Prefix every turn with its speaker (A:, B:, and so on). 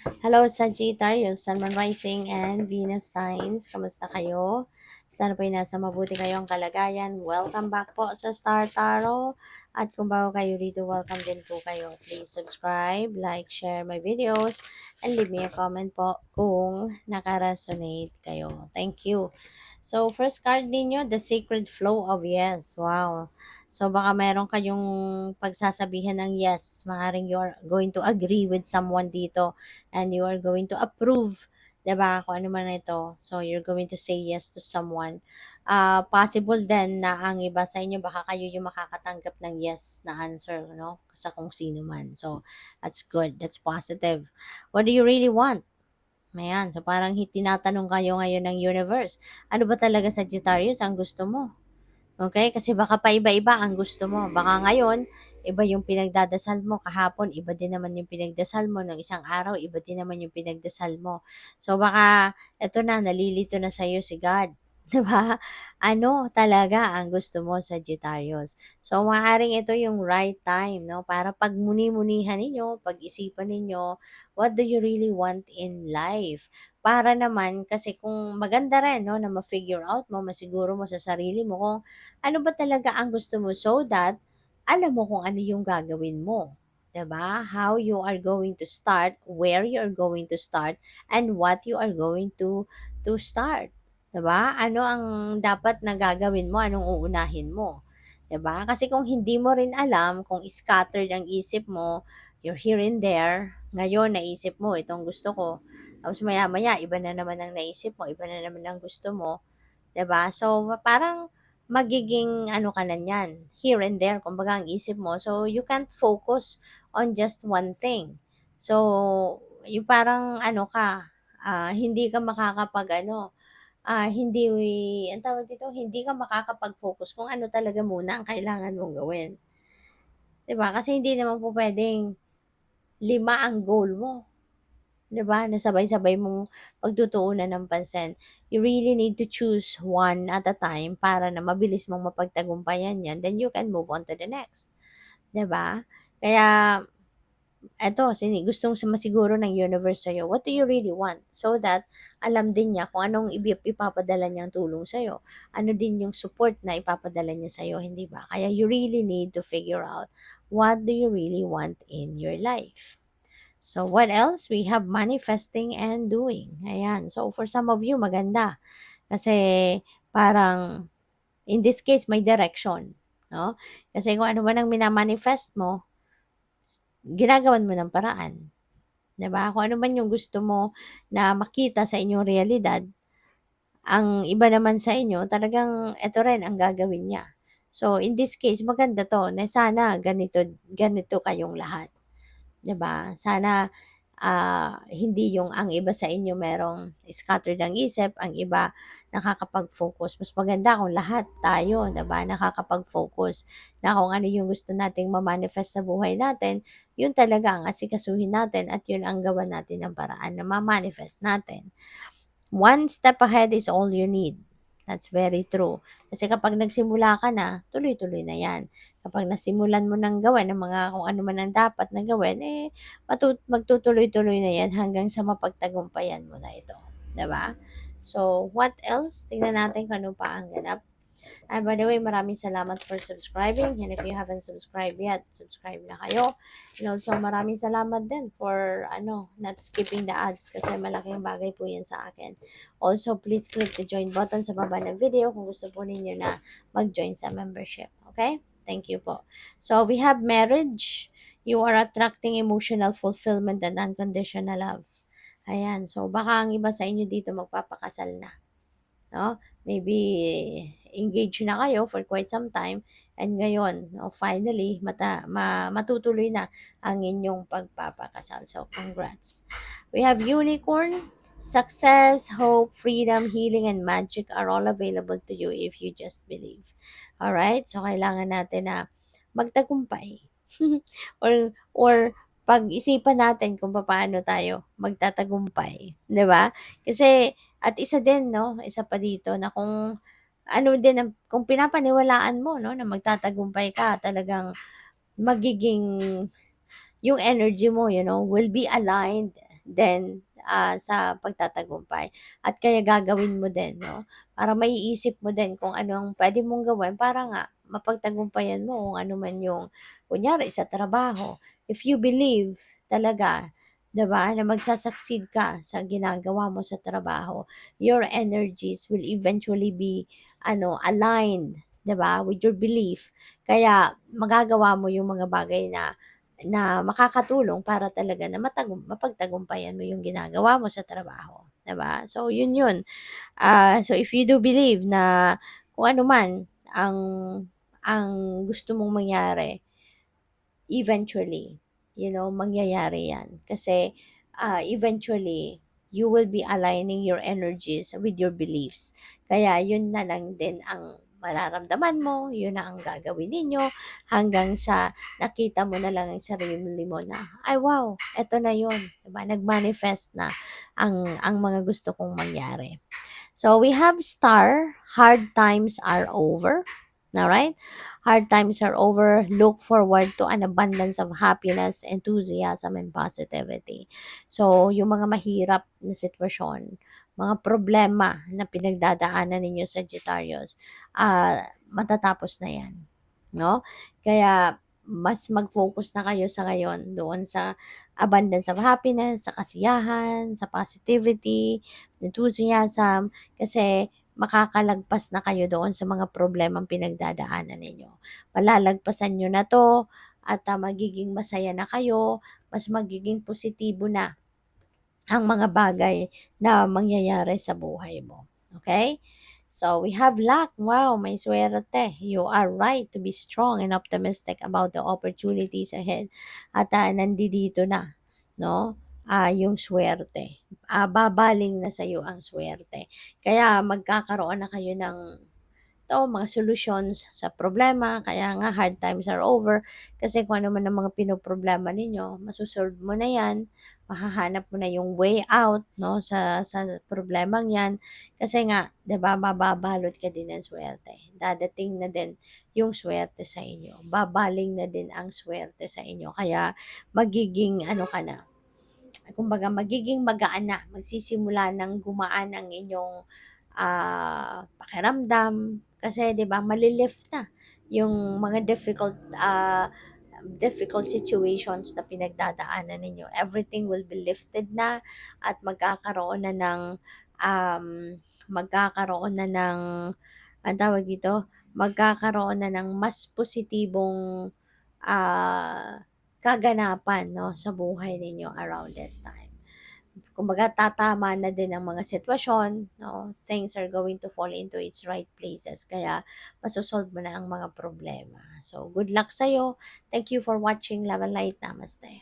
A: Hello Sagittarius, Sun, Moon Rising, and Venus signs. Kamusta kayo? Sana po'y nasa mabuti kayong kalagayan. Welcome back po sa Star Tarot. At kung bago kayo dito, welcome din po kayo. Please subscribe, like, share my videos, and leave me a comment po kung naka-resonate kayo. Thank you. So, first card ninyo, The Sacred Flow of Yes. Wow. So, baka meron kayong pagsasabihan ng yes. Maaaring you're going to agree with someone dito and you are going to approve, 'di ba? Kung ano man ito. So you're going to say yes to someone. Possible din na ang iba sa inyo baka kayo yung makakatanggap ng yes na answer, no? Sa kung sino man. So that's good. That's positive. What do you really want? Ayan. So parang tinatanong kayo ngayon ng universe. Ano ba talaga Sagittarius ang gusto mo? Okay, kasi baka paiba-iba ang gusto mo. Baka ngayon, iba yung pinagdadasal mo. Kahapon, iba din naman yung pinagdasal mo. Nung isang araw, iba din naman yung pinagdasal mo. So baka, eto na, nalilito na sa'yo si God. 'Di ba? Ano talaga ang gusto mo, Sagittarius? So, maaaring ito yung right time, no? Para pagmuni-munihan ninyo, pag-isipan ninyo, what do you really want in life? Para naman, kasi kung maganda rin, no, na ma-figure out mo, masiguro mo sa sarili mo kung ano ba talaga ang gusto mo so that alam mo kung ano yung gagawin mo. 'Di ba? How you are going to start, where you are going to start, and what you are going to start. 'Di ba? Ano ang dapat na gagawin mo, anong uunahin mo. 'Di ba? Kasi kung hindi mo rin alam, kung scattered ang isip mo, you're here and there, ngayon naisip mo, itong gusto ko. Tapos maya-maya, iba na naman ang naisip mo, iba na naman ang gusto mo. 'Di ba? So, parang magiging ano ka na niyan, here and there, kumbaga ang isip mo. So, you can't focus on just one thing. So, yung parang ano ka, hindi ka makakapag ano, hindi, ang tawag dito, hindi ka makakapag-focus kung ano talaga muna ang kailangan mong gawin. 'Di ba? Kasi hindi naman po pwedeng 5 ang goal mo. 'Di ba, na sabay-sabay mong pagtutuunan ng pansin. You really need to choose one at a time para na mabilis mong mapagtagumpayan 'yan, then you can move on to the next, 'di ba? Kaya eto, gustong masiguro ng universe sa'yo, what do you really want? So that alam din niya kung anong ipapadala niyang tulong sa'yo. Ano din yung support na ipapadala niya sa'yo, hindi ba? Kaya you really need to figure out what do you really want in your life. So, what else? We have manifesting and doing. Ayan. So, for some of you, maganda. Kasi, parang, in this case, may direction. No? Kasi kung ano man ang minamanifest mo, ginagawan mo ng paraan. 'Di ba? Kung ano man yung gusto mo na makita sa inyong realidad, ang iba naman sa inyo, talagang ito rin ang gagawin niya. So, in this case, maganda to na sana ganito, ganito kayong lahat. 'Di ba? Sana, hindi yung ang iba sa inyo merong scattered ang isip, ang iba nakakapag-focus. Mas maganda kung lahat tayo, 'di ba, nakakapag-focus na kung ano yung gusto nating ma-manifest sa buhay natin, yun talaga ang asikasuhin natin at yun ang gawan natin ng paraan na ma-manifest natin. One step ahead is all you need. That's very true. Kasi kapag nagsimula ka na, tuloy-tuloy na yan. Kapag nasimulan mo ng gawin ng mga kung ano man ang dapat na gawin, magtutuloy-tuloy na yan hanggang sa mapagtagumpayan mo na ito. 'Di ba? So, what else? Tingnan natin kung ano pa ang ganap. And by the way, maraming salamat for subscribing. And if you haven't subscribed yet, subscribe na kayo. And also, maraming salamat din for not skipping the ads kasi malaking bagay po yan sa akin. Also, please click the join button sa baba ng video kung gusto po ninyo na mag-join sa membership. Okay? Thank you po. So, we have marriage. You are attracting emotional fulfillment and unconditional love. Ayan. So, baka ang iba sa inyo dito magpapakasal na. No? Maybe engaged na kayo for quite some time and ngayon, no, finally matutuloy na ang inyong pagpapakasal. So congrats. We have unicorn, success, hope, freedom, healing, and magic are all available to you if you just believe. All right? So kailangan natin na magtagumpay. or pag-isipan natin kung paano tayo magtatagumpay, 'di ba? Kasi at isa din 'no, isa pa dito na kung ano din kung pinapaniwalaan mo 'no, na magtatagumpay ka, talagang magiging yung energy mo, will be aligned din sa pagtatagumpay. At kaya gagawin mo din, no? Para maiisip mo din kung anong pwede mong gawin para nga mapagtagumpayan mo kung ano man yung, kunyari, sa trabaho. If you believe talaga, 'di ba, na magsasucceed ka sa ginagawa mo sa trabaho, your energies will eventually be aligned, 'di ba, with your belief. Kaya magagawa mo yung mga bagay na makakatulong para talaga na mapagtagumpayan mo yung ginagawa mo sa trabaho, 'di ba? So yun yun. So if you do believe na kung ano man ang ang gusto mong mangyari, eventually, mangyayari yan. Kasi eventually, you will be aligning your energies with your beliefs. Kaya yun na lang din ang mararamdaman mo, yun na ang gagawin ninyo hanggang sa nakita mo na lang ang sarili mo na, ay wow, eto na yun. Diba? Nag-manifest na ang mga gusto kong mangyari. So we have star, hard times are over. All right? Hard times are over. Look forward to an abundance of happiness, enthusiasm, and positivity. So, yung mga mahirap na sitwasyon, mga problema na pinagdadaanan ninyo, Sagittarius, matatapos na yan. No? Kaya, mas mag-focus na kayo sa ngayon doon sa abundance of happiness, sa kasiyahan, sa positivity, enthusiasm, kasi makakalagpas na kayo doon sa mga problemang pinagdadaanan ninyo. Malalagpasan nyo na to at magiging masaya na kayo, mas magiging positibo na ang mga bagay na mangyayari sa buhay mo. Okay? So, we have luck. Wow, may swerte. You are right to be strong and optimistic about the opportunities ahead. At nandito na, no? Yung swerte. Babaling na sa iyo ang swerte. Kaya magkakaroon na kayo ng mga solutions sa problema, kaya nga hard times are over, kasi kung ano man ang mga pinoproblema ninyo, masusolve mo na yan, mahahanap mo na yung way out, no, sa problemang yan, kasi nga, 'di ba, mababalot ka din ng swerte. Dadating na din yung swerte sa inyo. Babaling na din ang swerte sa inyo. Kaya magiging ka na, kumbaga magiging magaan na, magsisimula ng gumaan ang inyong pakiramdam, kasi 'di ba malilift na yung mga difficult situations na pinagdadaanan ninyo. Everything will be lifted na at um, magkakaroon na ng, ang tawag dito, magkakaroon na ng mas positibong kaganapan, no, sa buhay ninyo around this time. Kumbaga tatama na din ang mga sitwasyon, no? Things are going to fall into its right places. Kaya masosolve mo na ang mga problema. So, good luck sa'yo. Thank you for watching Love and Light. Namaste.